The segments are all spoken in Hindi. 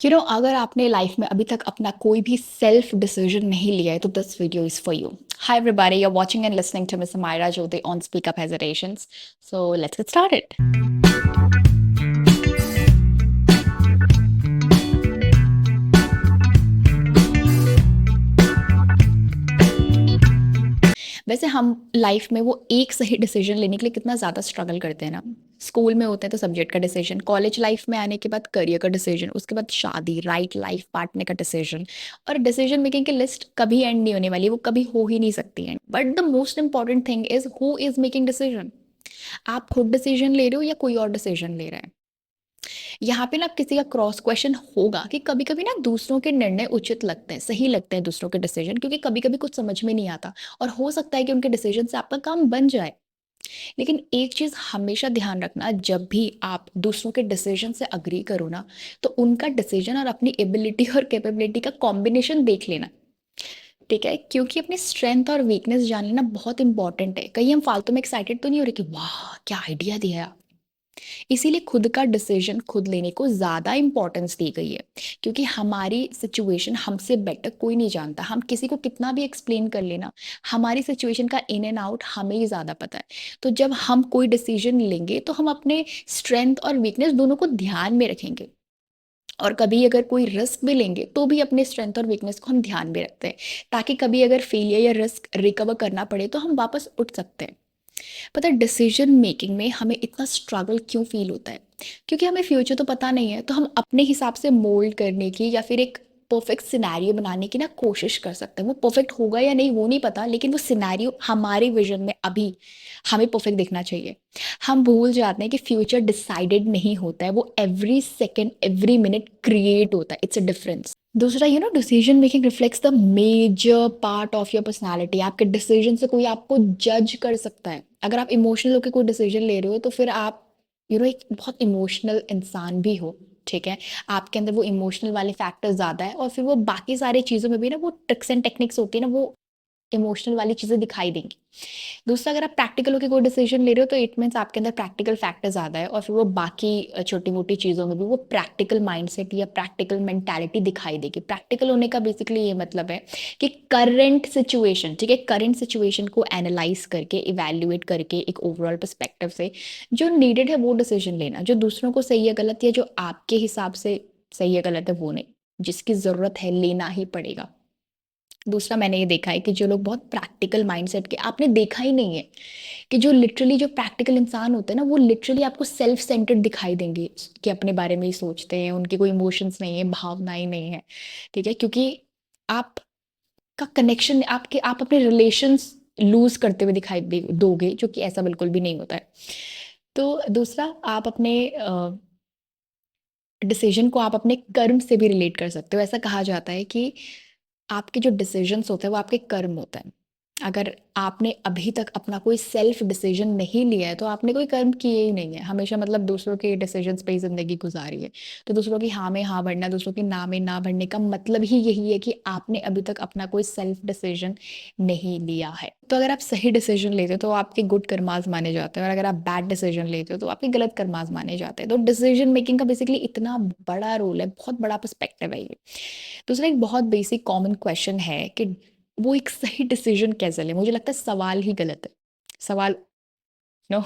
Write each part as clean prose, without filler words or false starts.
अगर आपने लाइफ में अभी तक अपना कोई भी सेल्फ डिसीजन नहीं लिया है तो this video is for you. Hi everybody, you're watching and listening to Miss Amira Jyoti on Speak Up Hesitations. So let's get started. वैसे हम लाइफ में वो एक सही डिसीजन लेने के लिए कितना ज़्यादा स्ट्रगल करते हैं ना. स्कूल में होते हैं तो सब्जेक्ट का डिसीजन, कॉलेज लाइफ में आने के बाद करियर का डिसीजन, उसके बाद शादी, राइट लाइफ पार्टनर का डिसीजन. और डिसीजन मेकिंग की लिस्ट कभी एंड नहीं होने वाली, वो कभी हो ही नहीं सकती है. But the most important thing is who is making decision. आप खुद डिसीजन ले रहे हो या कोई और डिसीजन ले रहा है. यहाँ पे ना किसी का क्रॉस क्वेश्चन होगा कि कभी कभी ना दूसरों के निर्णय उचित लगते हैं, सही लगते हैं दूसरों के डिसीजन, क्योंकि कभी कभी कुछ समझ में नहीं आता और हो सकता है कि उनके डिसीजन से आपका काम बन जाए. लेकिन एक चीज हमेशा ध्यान रखना, जब भी आप दूसरों के डिसीजन से अग्री करो ना, तो उनका डिसीजन और अपनी एबिलिटी और कैपेबिलिटी का कॉम्बिनेशन देख लेना. ठीक है, क्योंकि अपनी स्ट्रेंथ और वीकनेस जान लेना बहुत इंपॉर्टेंट है. कहीं हम फालतू में एक्साइटेड तो नहीं हो रहे कि वाह क्या आइडिया दिया है. इसीलिए खुद का डिसीजन खुद लेने को ज़्यादा इंपॉर्टेंस दी गई है, क्योंकि हमारी सिचुएशन हमसे बेटर कोई नहीं जानता. हम किसी को कितना भी एक्सप्लेन कर लेना, हमारी सिचुएशन का इन एंड आउट हमें ही ज़्यादा पता है. तो जब हम कोई डिसीजन लेंगे तो हम अपने स्ट्रेंथ और वीकनेस दोनों को ध्यान में रखेंगे. और कभी अगर कोई रिस्क भी लेंगे तो भी अपने स्ट्रेंथ और वीकनेस को हम ध्यान में रखते हैं, ताकि कभी अगर फेलियर या रिस्क रिकवर करना पड़े तो हम वापस उठ सकते हैं. पता है डिसीजन मेकिंग में हमें इतना स्ट्रगल क्यों फील होता है? क्योंकि हमें फ्यूचर तो पता नहीं है, तो हम अपने हिसाब से मोल्ड करने की या फिर एक परफेक्ट सिनेरियो बनाने की ना कोशिश कर सकते हैं. वो परफेक्ट होगा या नहीं वो नहीं पता, लेकिन वो सिनेरियो हमारे विजन में अभी हमें परफेक्ट दिखना चाहिए. हम भूल जाते हैं कि फ्यूचर डिसाइडेड नहीं होता है, वो every second every minute create होता है. It's a difference. दूसरा, decision making reflects the major part of your personality. आपके डिसीजन से कोई आपको जज कर सकता है. अगर आप इमोशनल होकर कोई डिसीजन ले रहे हो तो फिर आप एक बहुत इमोशनल इंसान भी हो. ठीक है, आपके अंदर वो इमोशनल वाले फैक्टर ज़्यादा है, और फिर वो बाकी सारी चीज़ों में भी ना वो ट्रिक्स एंड टेक्निक्स होती है ना, वो इमोशनल वाली चीज़ें दिखाई देंगी. दूसरा, अगर आप प्रैक्टिकल होकर कोई डिसीजन ले रहे हो तो इट मीन्स आपके अंदर प्रैक्टिकल फैक्टर ज़्यादा है, और फिर वो बाकी छोटी मोटी चीज़ों में भी वो प्रैक्टिकल माइंडसेट या प्रैक्टिकल मेंटालिटी दिखाई देगी. प्रैक्टिकल होने का बेसिकली ये मतलब है कि करंट सिचुएशन, ठीक है, करंट सिचुएशन को एनालाइज करके इवेल्युएट करके एक ओवरऑल पर्सपेक्टिव से जो नीडेड है वो डिसीजन लेना. जो दूसरों को सही है गलत, या जो आपके हिसाब से सही है गलत है वो नहीं, जिसकी ज़रूरत है लेना ही पड़ेगा. दूसरा, मैंने ये देखा है कि जो लोग बहुत प्रैक्टिकल माइंडसेट के, आपने देखा ही नहीं है कि जो लिटरली जो प्रैक्टिकल इंसान होते हैं ना, वो लिटरली आपको सेल्फ सेंटर्ड दिखाई देंगे, कि अपने बारे में ही सोचते हैं, उनके कोई इमोशंस नहीं है, भावनाएं नहीं है. ठीक है, क्योंकि आपका कनेक्शन, आप अपने रिलेशंस लूज करते हुए दिखाई दोगे, जो कि ऐसा बिल्कुल भी नहीं होता है. तो दूसरा, आप अपने डिसीजन को आप अपने कर्म से भी रिलेट कर सकते हो. ऐसा कहा जाता है कि आपके जो डिसीजंस होते हैं वो आपके कर्म होते हैं. अगर आपने अभी तक अपना कोई सेल्फ डिसीजन नहीं लिया है तो आपने कोई कर्म किए ही नहीं है. हमेशा मतलब दूसरों के डिसीजंस पे ही जिंदगी गुजारी है. तो दूसरों की हाँ में हाँ भरना, दूसरों की ना में ना भरने का मतलब ही यही है कि आपने अभी तक अपना कोई सेल्फ डिसीजन नहीं लिया है. तो अगर आप सही डिसीजन लेते हो तो आपके गुड कर्माज माने जाते हैं, और अगर आप बैड डिसीजन लेते हो तो आपके गलत कर्माज माने जाते हैं. तो डिसीजन मेकिंग का बेसिकली इतना बड़ा रोल है, बहुत बड़ा पर्सपेक्टिव है ये. दूसरा, एक बहुत बेसिक कॉमन क्वेश्चन है कि वो एक सही डिसीजन कैसे ले. मुझे लगता है सवाल ही गलत है. सवाल नो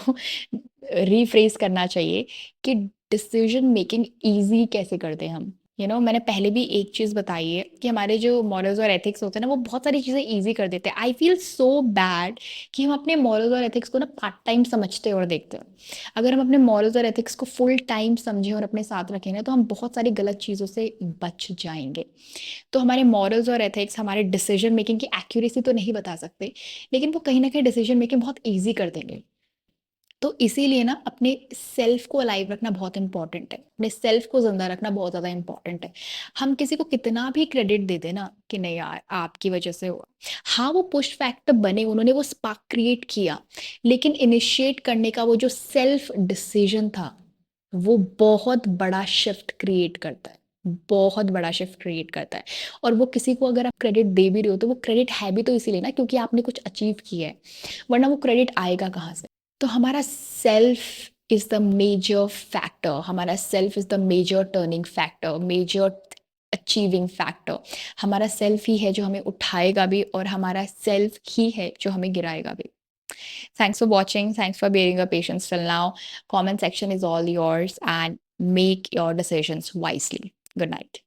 रीफ्रेज करना चाहिए कि डिसीजन मेकिंग इजी कैसे करते हैं हम. मैंने पहले भी एक चीज़ बताई है कि हमारे जो मॉरल्स और एथिक्स होते हैं ना, वो बहुत सारी चीज़ें इजी कर देते हैं. आई फील सो बैड कि हम अपने मॉरल्स और एथिक्स को ना पार्ट टाइम समझते और देखते हैं. अगर हम अपने मॉरल्स और एथिक्स को फुल टाइम समझें और अपने साथ रखें ना, तो हम बहुत सारी गलत चीज़ों से बच जाएंगे. तो हमारे मॉरल्स और एथिक्स हमारे डिसीजन मेकिंग की एक्यूरेसी तो नहीं बता सकते, लेकिन वो कहीं ना कहीं डिसीजन मेकिंग बहुत ईजी कर देंगे. तो इसीलिए ना अपने सेल्फ को अलाइव रखना बहुत इंपॉर्टेंट है, अपने सेल्फ को जिंदा रखना बहुत ज़्यादा इंपॉर्टेंट है. हम किसी को कितना भी क्रेडिट दे देना कि नहीं यार आपकी वजह से हुआ, हाँ वो पुश फैक्टर बने, उन्होंने वो स्पार्क क्रिएट किया, लेकिन इनिशिएट करने का वो जो सेल्फ डिसीजन था, वो बहुत बड़ा शिफ्ट क्रिएट करता है. बहुत बड़ा शिफ्ट क्रिएट करता है. और वो किसी को अगर आप क्रेडिट दे भी रहे हो तो वो क्रेडिट है भी तो इसीलिए ना क्योंकि आपने कुछ अचीव किया है, वरना वो क्रेडिट आएगा कहाँ से. तो हमारा self is the major factor, हमारा self is the major turning factor, major achieving factor. हमारा सेल्फ ही है जो हमें उठाएगा भी, और हमारा सेल्फ ही है जो हमें गिराएगा भी। Thanks for watching. Thanks for bearing your patience till now. Comment section is all yours and make your decisions wisely. Good night.